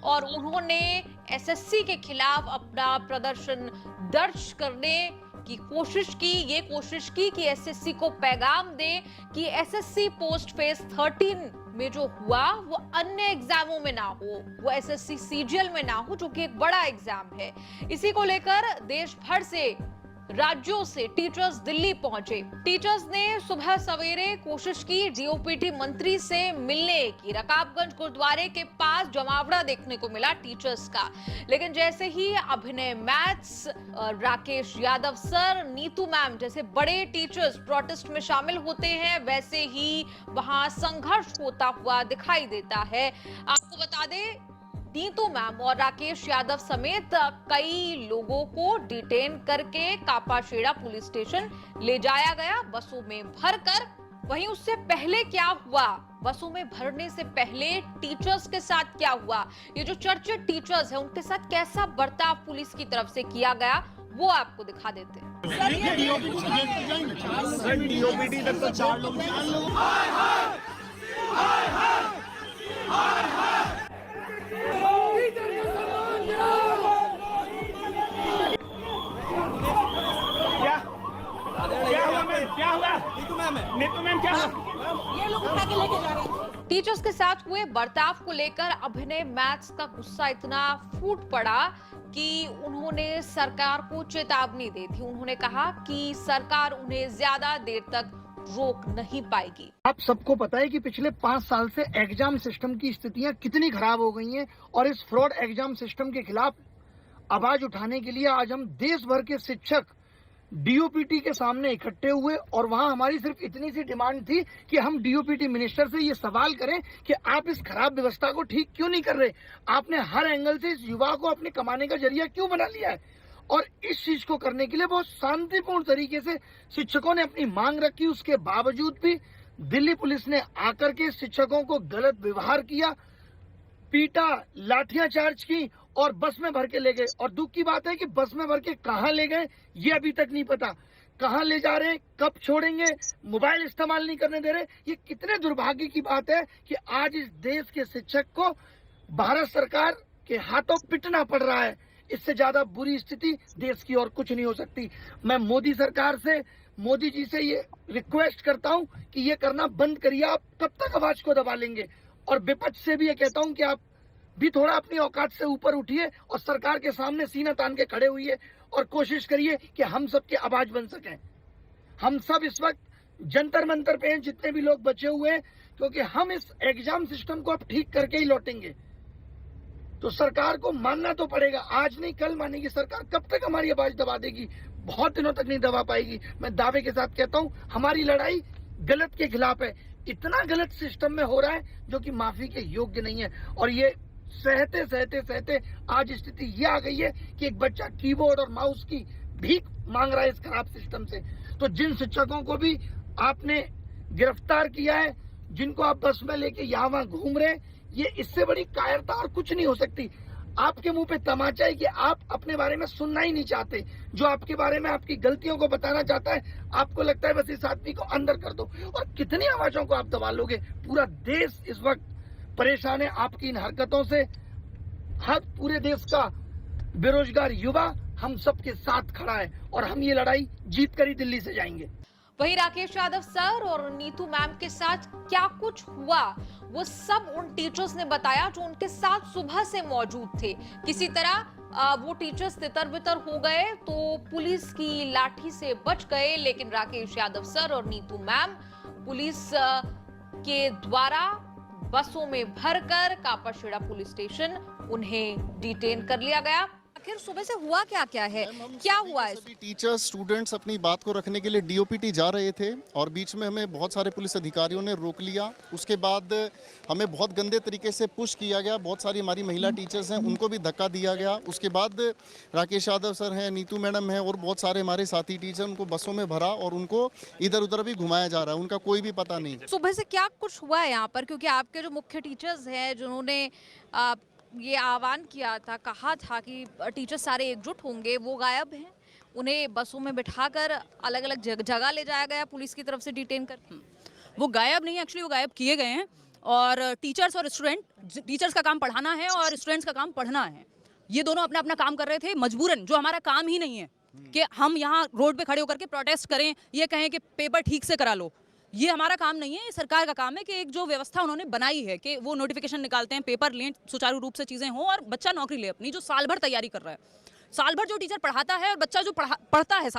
और उन्होंने एसएससी के खिलाफ अपना प्रदर्शन दर्ज करने की कोशिश की। ये कोशिश की कि एसएससी को पैगाम दे कि एसएससी पोस्ट फेज 13 में जो हुआ वो अन्य एग्जामों में ना हो, वो एसएससी सीजीएल में ना हो, जो कि एक बड़ा एग्जाम है। इसी को लेकर देश भर से, राज्यों से टीचर्स दिल्ली पहुंचे। टीचर्स ने सुबह सवेरे कोशिश की डीओपीटी मंत्री से मिलने की। रकाबगंज गुरुद्वारे के पास जमावड़ा देखने को मिला टीचर्स का, लेकिन जैसे ही अभिनय maths, Rakesh Yadav sir, Neetu ma'am जैसे बड़े टीचर्स प्रोटेस्ट में शामिल होते हैं, वैसे ही वहां संघर्ष होता हुआ दिखाई देता है। आपको बता दें, नीतू मैम और राकेश यादव समेत कई लोगों को डिटेन करके कापाशेड़ा पुलिस स्टेशन ले जाया गया बसों में भरकर। वहीं उससे पहले क्या हुआ, बसों में भरने से पहले टीचर्स के साथ क्या हुआ, ये जो चर्चित टीचर्स हैं उनके साथ कैसा बर्ताव पुलिस की तरफ से किया गया, वो आपको दिखा देते हैं। डीओपीटी तक तो 4 लोग क्या हुआ? नीतू मैम क्या हुआ? ये लोग उठा के लेके जा रहे हैं। टीचर्स के साथ हुए बर्ताव को लेकर अभिनय मैथ्स का गुस्सा इतना फूट पड़ा कि उन्होंने सरकार को चेतावनी दी थी। उन्होंने कहा कि सरकार उन्हें ज्यादा देर तक रोक नहीं पाएगी। आप सबको पता है कि पिछले 5 साल से एग्जाम सिस्टम की स्थितियां कितनी खराब हो गई हैं और इस फ्रॉड एग्जाम सिस्टम के खिलाफ आवाज उठाने के लिए आज हम देश भर के शिक्षक डीओपीटी के सामने इकट्ठे हुए और वहां हमारी सिर्फ इतनी सी डिमांड थी कि हम डीओपीटी मिनिस्टर से ये सवाल करें कि आप इस खराब व्यवस्था को ठीक क्यों नहीं कर रहे। आपने हर एंगल से इस युवा को अपने कमाने का जरिया क्यों बना लिया है। और इस चीज को करने के लिए बहुत शांतिपूर्ण तरीके से शिक्षकों ने अपनी मांग रखी। उसके बावजूद भी दिल्ली पुलिस ने आकर के शिक्षकों को गलत व्यवहार किया, पीटा, लाठियां चार्ज की और बस में भर के ले गए। और दुख की बात है कि बस में भर के कहां ले गए ये अभी तक नहीं पता। कहां ले जा रहे हैं, कब छोड़ेंगे, मोबाइल इस्तेमाल नहीं करने दे रहे। ये कितने दुर्भाग्य की बात है कि आज इस देश के शिक्षक को भारत सरकार के हाथों पिटना पड़ रहा है। इससे ज्यादा बुरी स्थिति देश की और कुछ नहीं हो सकती। मैं मोदी सरकार से, मोदी जी से ये रिक्वेस्ट करता हूं कि ये करना बंद करिए। आप कब तक आवाज को दबा लेंगे। और विपक्ष से भी ये कहता हूं कि आप भी थोड़ा अपनी औकात से ऊपर उठिए और सरकार के सामने सीना तान के खड़े हुइए और कोशिश करिए कि हम सबकी आवाज बन सकें। हम सब इस वक्त जंतर मंतर पे हैं, जितने भी लोग बचे हुए हैं, क्योंकि हम इस एग्जाम सिस्टम को अब ठीक करके ही लौटेंगे। तो सरकार को मानना तो पड़ेगा, आज नहीं कल मानेगी सरकार। कब तक हमारी आवाज दबा देगी, बहुत दिनों तक नहीं दबा पाएगी। मैं दावे के साथ कहता हूं हमारी लड़ाई गलत के खिलाफ है। इतना गलत सिस्टम में हो रहा है जो कि माफी के योग्य नहीं है। और ये सहते सहते सहते आज स्थिति ये आ गई है कि एक बच्चा कीबोर्ड और माउस की भीख मांग रहा है इस खराब सिस्टम से। तो जिन शिक्षकों को भी आपने गिरफ्तार किया है, जिनको आप बस में लेके यहाँ वहां घूम रहे हैं, ये इससे बड़ी कायरता और कुछ नहीं हो सकती। आपके मुंह पे तमाचा है कि आप अपने बारे में सुनना ही नहीं चाहते। जो आपके बारे में आपकी गलतियों को बताना चाहता है, आपको लगता है बस इस आदमी को अंदर कर दो। और कितनी आवाजों को आप दबा लोगे। पूरा देश इस वक्त परेशान है आपकी इन हरकतों से। हर पूरे देश का बेरोजगार युवा हम सबके साथ खड़ा है और हम ये लड़ाई जीत कर ही दिल्ली से जाएंगे। वहीं राकेश यादव सर और नीतू मैम के साथ क्या कुछ हुआ वो सब उन टीचर्स ने बताया जो उनके साथ सुबह से मौजूद थे। किसी तरह वो टीचर्स तितर बितर हो गए तो पुलिस की लाठी से बच गए, लेकिन राकेश यादव सर और नीतू मैम पुलिस के द्वारा बसों में भरकर कापाशेड़ा पुलिस स्टेशन उन्हें डिटेन कर लिया गया। आखिर सुबह से हुआ क्या क्या है, क्या हुआ है? सभी टीचर्स स्टूडेंट्स अपनी बात को रखने के लिए डीओपीटी जा रहे थे और बीच में हमें बहुत सारे पुलिस अधिकारियों ने रोक लिया। उसके बाद हमें बहुत गंदे तरीके से पुश किया गया। बहुत सारी हमारी महिला टीचर्स हैं, उनको भी धक्का दिया गया। उसके बाद राकेश यादव सर हैं, नीतू मैडम हैं और बहुत सारे हमारे साथी टीचर, उनको बसों में भरा और उनको इधर उधर भी घुमाया जा रहा है। उनका कोई भी पता नहीं। सुबह से क्या कुछ हुआ है यहाँ पर, क्योंकि आपके जो मुख्य टीचर्स हैं जिन्होंने ये आह्वान किया था, कहा था कि टीचर सारे एकजुट होंगे, वो गायब हैं। उन्हें बसों में बिठाकर अलग अलग जगह ले जाया गया पुलिस की तरफ से डिटेन कर। वो गायब नहीं, एक्चुअली वो गायब किए गए हैं और टीचर्स और स्टूडेंट, टीचर्स का काम पढ़ाना है और स्टूडेंट्स का काम पढ़ना है। ये दोनों अपना अपना काम कर रहे थे मजबूरन, जो हमारा काम ही नहीं है कि हम यहाँ रोड पे खड़े होकर के प्रोटेस्ट करें, ये कहें कि पेपर ठीक से करा लो। ये हमारा काम नहीं है, ये सरकार का काम है कि एक जो व्यवस्था उन्होंने बनाई है कि वो नोटिफिकेशन निकालते हैं, पेपर लें, सुचारू रूप से चीज़ें हों और बच्चा नौकरी ले अपनी, जो साल भर तैयारी कर रहा है। साल भर जो टीचर पढ़ाता है और बच्चा जो पढ़ता है